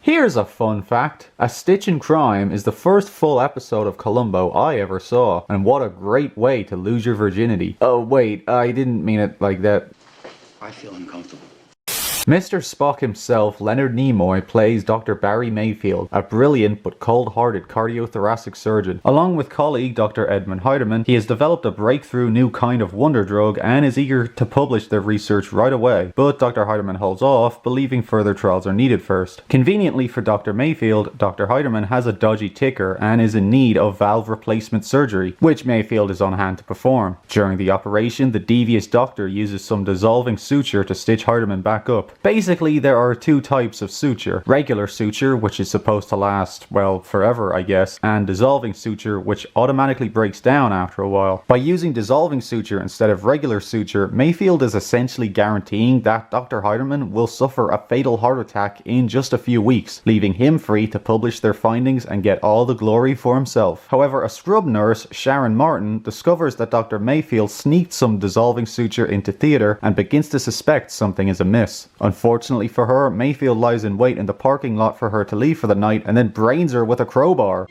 Here's a fun fact. A Stitch in Crime is the first full episode of Columbo I ever saw, and what a great way to lose your virginity. Oh wait, I didn't mean it like that. I feel uncomfortable. Mr. Spock himself, Leonard Nimoy, plays Dr. Barry Mayfield, a brilliant but cold-hearted cardiothoracic surgeon. Along with colleague Dr. Edmund Heidemann, he has developed a breakthrough new kind of wonder drug and is eager to publish their research right away. But Dr. Heidemann holds off, believing further trials are needed first. Conveniently for Dr. Mayfield, Dr. Heidemann has a dodgy ticker and is in need of valve replacement surgery, which Mayfield is on hand to perform. During the operation, the devious doctor uses some dissolving suture to stitch Heidemann back up. Basically, there are two types of suture. Regular suture, which is supposed to last, well, forever I guess, and dissolving suture, which automatically breaks down after a while. By using dissolving suture instead of regular suture, Mayfield is essentially guaranteeing that Dr. Heidemann will suffer a fatal heart attack in just a few weeks, leaving him free to publish their findings and get all the glory for himself. However, a scrub nurse, Sharon Martin, discovers that Dr. Mayfield sneaked some dissolving suture into theatre and begins to suspect something is amiss. Unfortunately for her, Mayfield lies in wait in the parking lot for her to leave for the night and then brains her with a crowbar.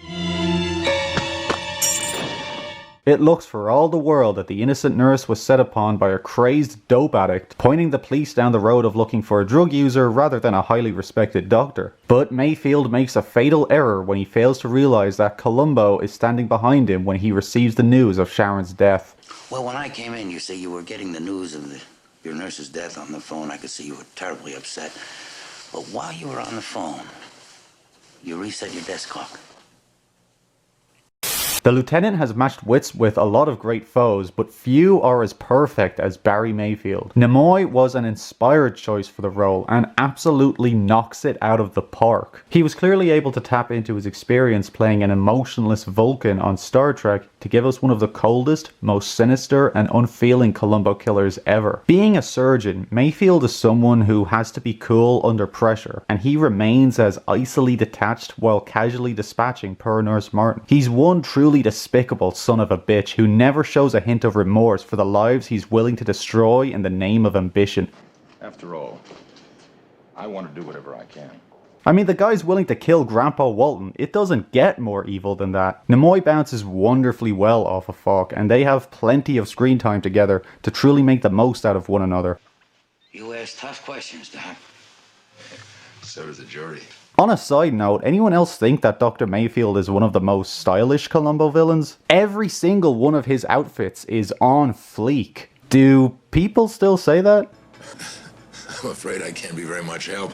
It looks for all the world that the innocent nurse was set upon by a crazed dope addict, pointing the police down the road of looking for a drug user rather than a highly respected doctor. But Mayfield makes a fatal error when he fails to realize that Columbo is standing behind him when he receives the news of Sharon's death. Well, when I came in, you say you were getting the news of your nurse's death on the phone. I could see you were terribly upset. But while you were on the phone, you reset your desk clock. The lieutenant has matched wits with a lot of great foes, but few are as perfect as Barry Mayfield. Nimoy was an inspired choice for the role and absolutely knocks it out of the park. He was clearly able to tap into his experience playing an emotionless Vulcan on Star Trek to give us one of the coldest, most sinister and unfeeling Columbo killers ever. Being a surgeon, Mayfield is someone who has to be cool under pressure, and he remains as icily detached while casually dispatching per Nurse Martin. He's one truly despicable son of a bitch who never shows a hint of remorse for the lives he's willing to destroy in the name of ambition. After all, I want to do whatever I can. I mean, the guy's willing to kill Grandpa Walton. It doesn't get more evil than that. Nimoy bounces wonderfully well off of Falk, and they have plenty of screen time together to truly make the most out of one another. You ask tough questions, Doc. So does the jury. On a side note, anyone else think that Dr. Mayfield is one of the most stylish Columbo villains? Every single one of his outfits is on fleek. Do people still say that? I'm afraid I can't be very much help.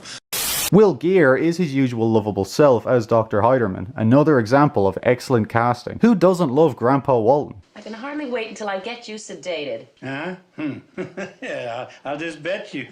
Will Geer is his usual lovable self as Dr. Heidemann, another example of excellent casting. Who doesn't love Grandpa Walton? I can hardly wait until I get you sedated. Huh? Yeah, I'll just bet you.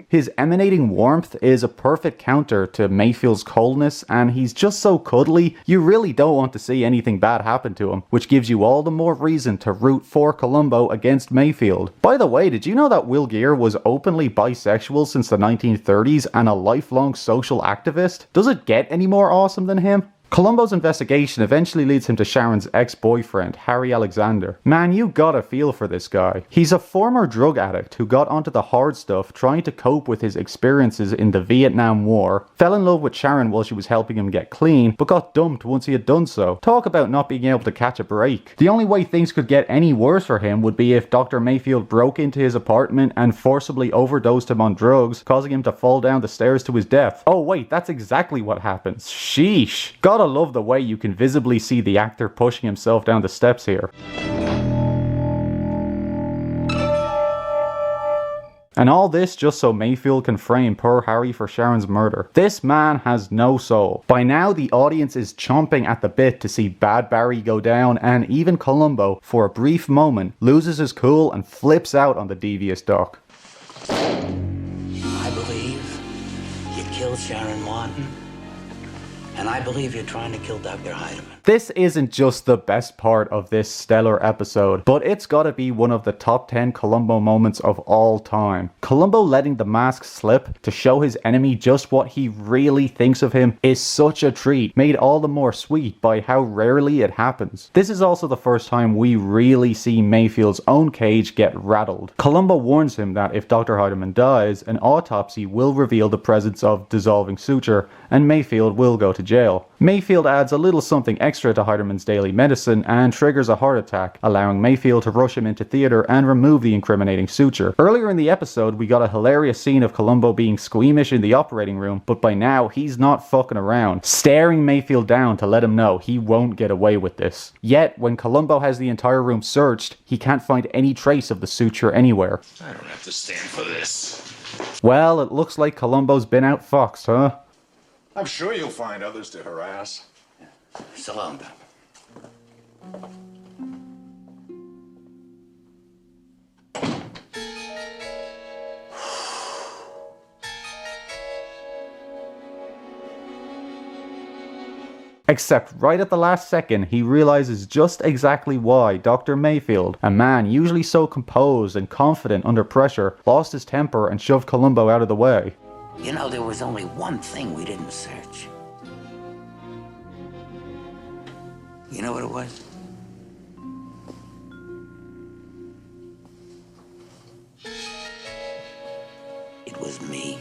His emanating warmth is a perfect counter to Mayfield's coldness, and he's just so cuddly, you really don't want to see anything bad happen to him, which gives you all the more reason to root for Columbo against Mayfield. By the way, did you know that Will Geer was openly bisexual since the 1930s and a lifelong social activist? Does it get any more awesome than him? Columbo's investigation eventually leads him to Sharon's ex-boyfriend, Harry Alexander. Man, you gotta feel for this guy. He's a former drug addict who got onto the hard stuff trying to cope with his experiences in the Vietnam War, fell in love with Sharon while she was helping him get clean, but got dumped once he had done so. Talk about not being able to catch a break. The only way things could get any worse for him would be if Dr. Mayfield broke into his apartment and forcibly overdosed him on drugs, causing him to fall down the stairs to his death. Oh wait, that's exactly what happens. Sheesh. Gotta love the way you can visibly see the actor pushing himself down the steps here. And all this just so Mayfield can frame poor Harry for Sharon's murder. This man has no soul. By now the audience is chomping at the bit to see Bad Barry go down, and even Columbo, for a brief moment, loses his cool and flips out on the devious doc. I believe you killed Sharon Martin. And I believe you're trying to kill Dr. Heidemann. This isn't just the best part of this stellar episode, but it's gotta be one of the top 10 Columbo moments of all time. Columbo letting the mask slip to show his enemy just what he really thinks of him is such a treat, made all the more sweet by how rarely it happens. This is also the first time we really see Mayfield's own cage get rattled. Columbo warns him that if Dr. Heidemann dies, an autopsy will reveal the presence of dissolving suture, and Mayfield will go to jail. Mayfield adds a little something extra to Heidemann's daily medicine and triggers a heart attack, allowing Mayfield to rush him into theater and remove the incriminating suture. Earlier in the episode, we got a hilarious scene of Columbo being squeamish in the operating room, but by now he's not fucking around, staring Mayfield down to let him know he won't get away with this. Yet, when Columbo has the entire room searched, he can't find any trace of the suture anywhere. I don't have to stand for this. Well, it looks like Columbo's been outfoxed, huh? I'm sure you'll find others to harass. So long, Doc. Except right at the last second, he realizes just exactly why Dr. Mayfield, a man usually so composed and confident under pressure, lost his temper and shoved Columbo out of the way. You know, there was only one thing we didn't search. You know what it was? It was me.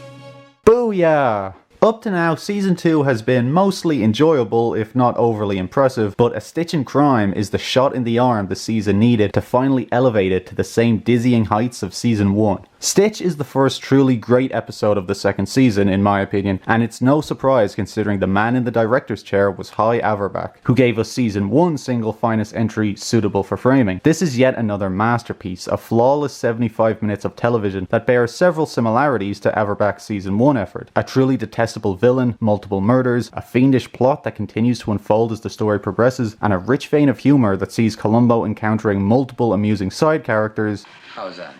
Booyah! Up to now, Season 2 has been mostly enjoyable, if not overly impressive, but A Stitch in Crime is the shot in the arm the season needed to finally elevate it to the same dizzying heights of Season 1. Stitch is the first truly great episode of the second season, in my opinion, and it's no surprise considering the man in the director's chair was Hy Averback, who gave us Season 1's single finest entry suitable for framing. This is yet another masterpiece, a flawless 75 minutes of television that bears several similarities to Averback's Season 1 effort. A truly detestable villain, multiple murders, a fiendish plot that continues to unfold as the story progresses, and a rich vein of humor that sees Columbo encountering multiple amusing side characters. How's that?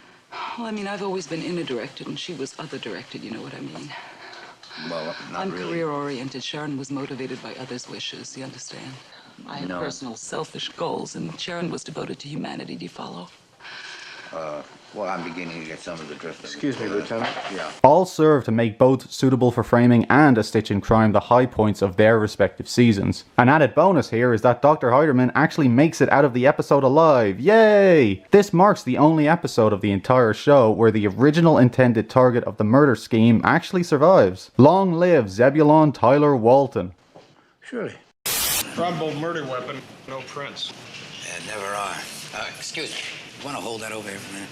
Well, I mean, I've always been inner-directed, and she was other-directed, you know what I mean? Well, not I'm really. career-oriented. Sharon was motivated by others' wishes, you understand? I had No. personal, selfish goals, and Sharon was devoted to humanity. Do you follow? Well, I'm beginning to get some of the drift of it. Excuse me, Lieutenant. Yeah. All serve to make both Suitable for Framing and A Stitch in Crime the high points of their respective seasons. An added bonus here is that Dr. Heidemann actually makes it out of the episode alive. Yay! This marks the only episode of the entire show where the original intended target of the murder scheme actually survives. Long live Zebulon Tyler Walton. Surely. Probable murder weapon, no prints. Yeah, never are. Excuse me. Want to hold that over here for a minute?